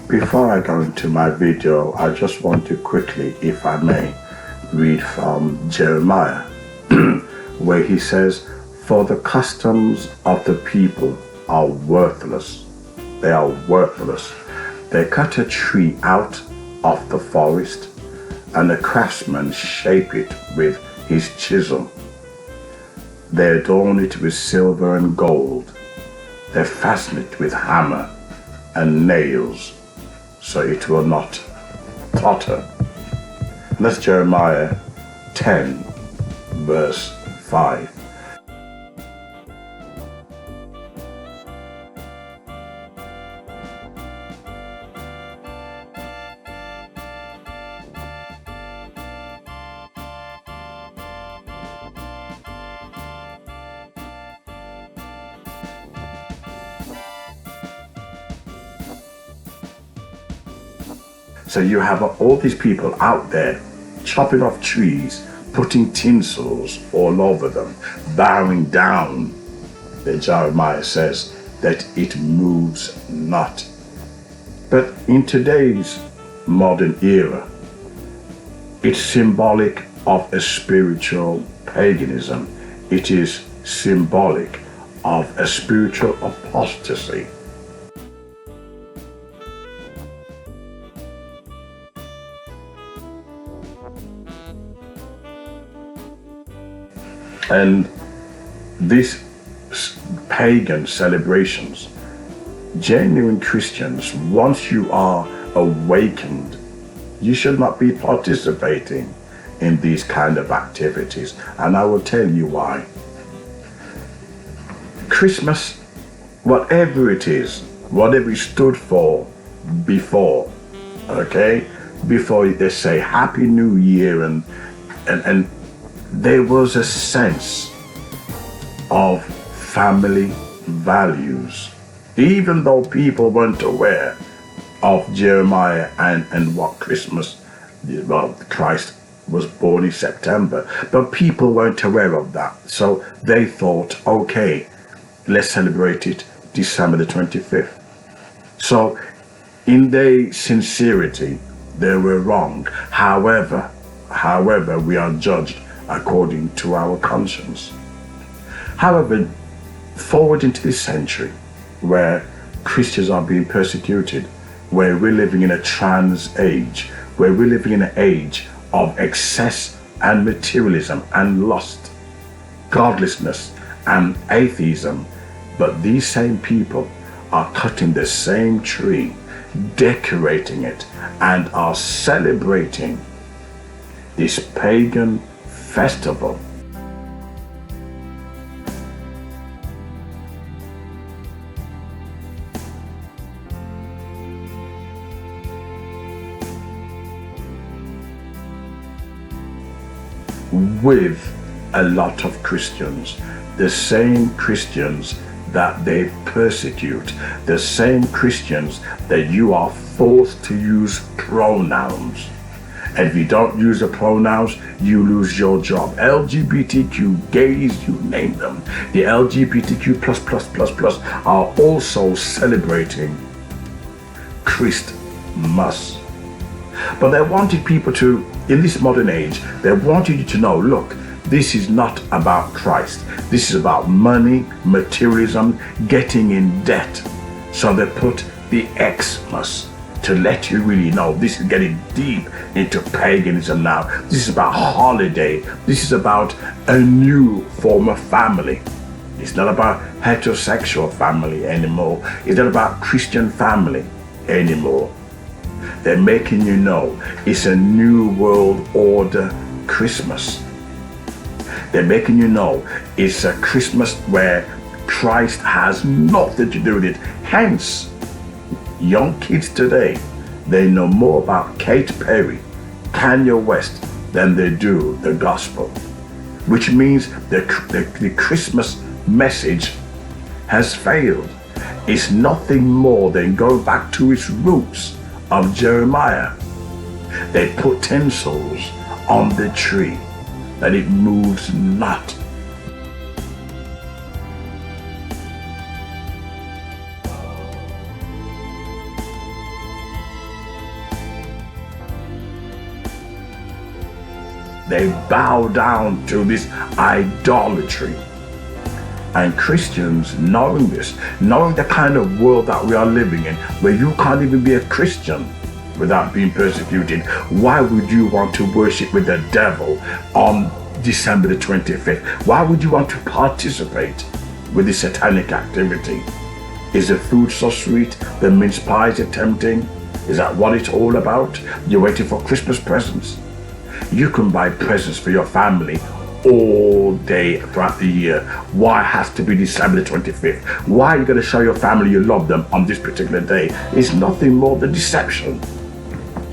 Before I go into my video, I just want to quickly, if I may, read from Jeremiah, where he says, "For the customs of the people are worthless. They are worthless. They cut a tree out of the forest, and the craftsman shape it with his chisel. They adorn it with silver and gold. They fasten it with hammer and nails, so it will not totter." And that's Jeremiah 10, verse 5. So you have all these people out there chopping off trees, putting tinsels all over them, bowing down. Then Jeremiah says that it moves not. But in today's modern era, it's symbolic of a spiritual paganism. It is symbolic of a spiritual apostasy. And these pagan celebrations, genuine Christians, once you are awakened, you should not be participating in these kind of activities. And I will tell you why. Christmas, whatever it is, whatever it stood for before, okay? Before they say Happy New Year and there was a sense of family values, even though people weren't aware of Jeremiah and what Christmas, well, Christ was born in September, but people weren't aware of that. So they thought, okay, let's celebrate it December the 25th. So in their sincerity, they were wrong. However, we are judged according to our conscience. However, forward into this century, where Christians are being persecuted, where we're living in a trans age, where we're living in an age of excess and materialism and lust, godlessness and atheism, but these same people are cutting the same tree, decorating it, and are celebrating this pagan festival. With a lot of Christians, the same Christians that they persecute, the same Christians that you are forced to use pronouns. And if you don't use the pronouns, you lose your job. LGBTQ, gays, you name them. The LGBTQ++++ are also celebrating Christmas. But they wanted people to, in this modern age, they wanted you to know, look, this is not about Christ. This is about money, materialism, getting in debt. So they put the Xmas to let you really know this is getting deep into paganism now. This is about holiday. This is about a new form of family. It's not about heterosexual family anymore. It's not about Christian family anymore. They're making you know it's a new world order Christmas. They're making you know it's a Christmas where Christ has nothing to do with it. Hence, young kids today, they know more about Katy Perry, Kanye West than they do the gospel. which means the Christmas message has failed. It's nothing more than going back to its roots of Jeremiah. They put tinsels on the tree that it moves not. They bow down to this idolatry. And Christians, knowing this, knowing the kind of world that we are living in, where you can't even be a Christian without being persecuted, why would you want to worship with the devil on December the 25th? Why would you want to participate with the satanic activity? Is the food so sweet? The mince pies are tempting? Is that what it's all about? You're waiting for Christmas presents? You can buy presents for your family all day throughout the year. Why has to be December the 25th? Why are you going to show your family you love them on this particular day? It's nothing more than deception.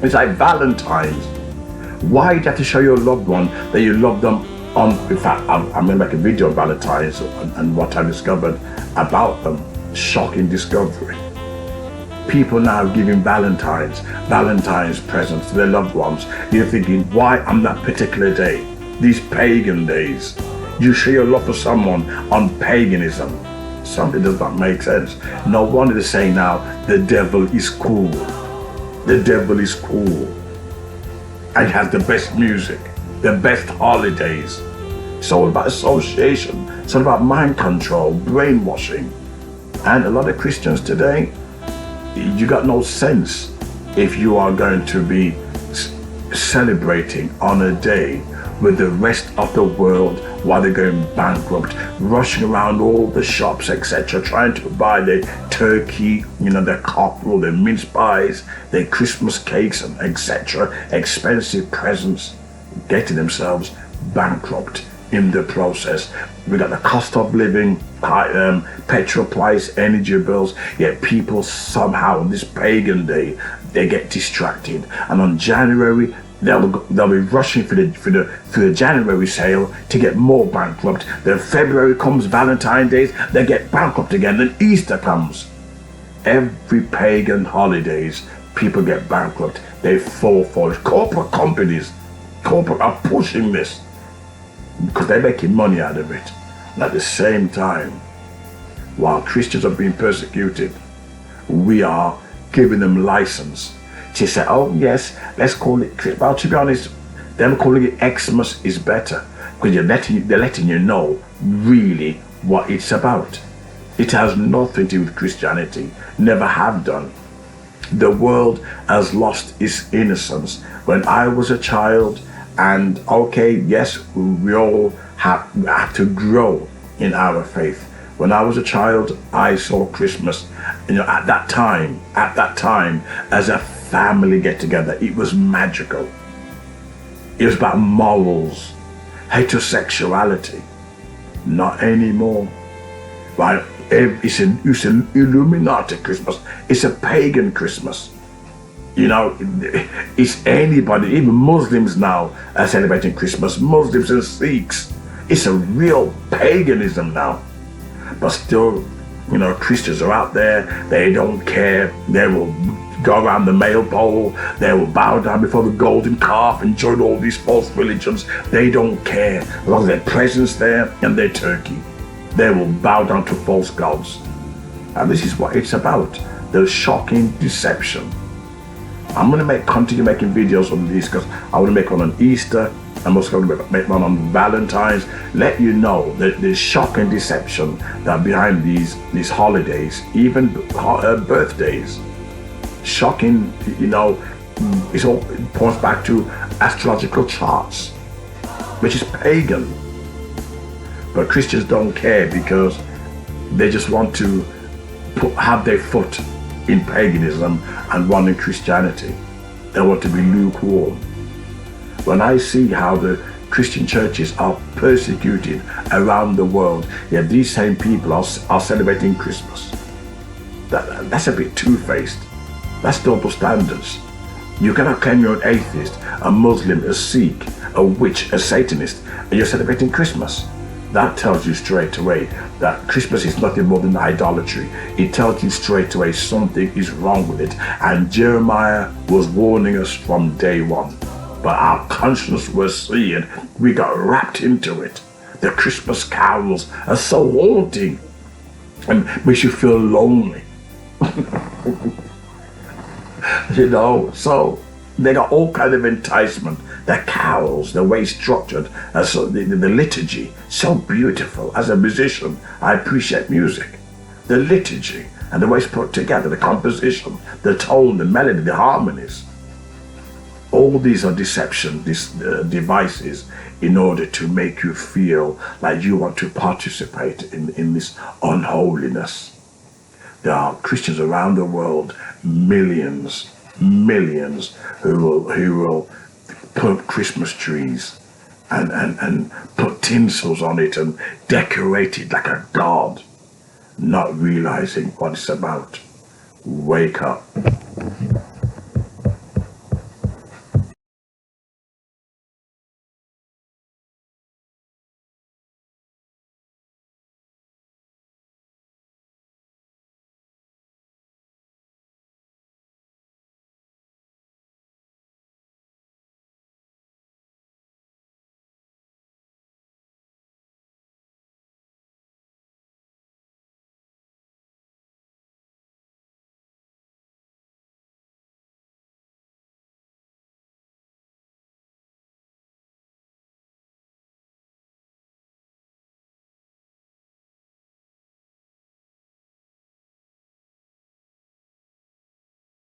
It's like Valentine's. Why do you have to show your loved one that you love them on? In fact, I'm going to make a video on Valentine's and what I discovered about them. Shocking discovery. People now giving Valentine's presents to their loved ones. You're thinking, why on that particular day? These pagan days. You show your love for someone on paganism. Something does not make sense. No wonder they're saying now, the devil is cool. The devil is cool. And has the best music, the best holidays. It's all about association. It's all about mind control, brainwashing. And a lot of Christians today, you got no sense if you are going to be celebrating on a day with the rest of the world while they're going bankrupt, rushing around all the shops, etc., trying to buy their turkey, their cockerel, their mince pies, their Christmas cakes, and etc., expensive presents, getting themselves bankrupt in the process. We got the cost of living, petrol price, energy bills, yet people somehow on this pagan day, they get distracted. And on January, they'll be rushing for the January sale to get more bankrupt. Then February comes, Valentine's Day, they get bankrupt again. Then Easter comes. Every pagan holidays, people get bankrupt. They fall for it. Corporate companies are pushing this because they're making money out of it. And at the same time, while Christians are being persecuted, we are giving them license to say, oh yes, let's call it Christmas. Well, to be honest, them calling it Xmas is better because they're letting you know really what it's about. It has nothing to do with Christianity, never have done. The world has lost its innocence. When I was a child, and okay, yes, we all have to grow in our faith. When I was a child, I saw Christmas, at that time, as a family get together. It was magical. It was about morals, heterosexuality. Not anymore. Right? It's an Illuminati Christmas. It's a pagan Christmas. It's anybody, even Muslims now are celebrating Christmas. Muslims and Sikhs. It's a real paganism now. But still, Christians are out there. They don't care. They will go around the male pole. They will bow down before the golden calf and join all these false religions. They don't care. As long as their presence there and their turkey, they will bow down to false gods. And this is what it's about. The shocking deception. I'm going to continue making videos on these because I want to make one on Easter. I'm also going to make one on Valentine's. Let you know that the shocking deception that behind these holidays, even birthdays. Shocking, it all points back to astrological charts, which is pagan. But Christians don't care because they just want to have their foot in paganism and one in Christianity. They want to be lukewarm. When I see how the Christian churches are persecuted around the world, yet these same people are celebrating Christmas. That's a bit two-faced. That's double standards. You cannot claim you're an atheist, a Muslim, a Sikh, a witch, a Satanist, and you're celebrating Christmas. That tells you straight away that Christmas is nothing more than idolatry. It tells you straight away something is wrong with it. And Jeremiah was warning us from day one. But our conscience was seeing, we got wrapped into it. The Christmas carols are so haunting and makes you feel lonely. You know, so they got all kind of enticement. The carols, the way it's structured, so the liturgy, so beautiful. As a musician, I appreciate music. The liturgy and the way it's put together, the composition, the tone, the melody, the harmonies. All these are deception, devices in order to make you feel like you want to participate in this unholiness. There are Christians around the world, millions, who will put Christmas trees and put tinsels on it and decorate it like a god, not realizing what it's about. Wake up.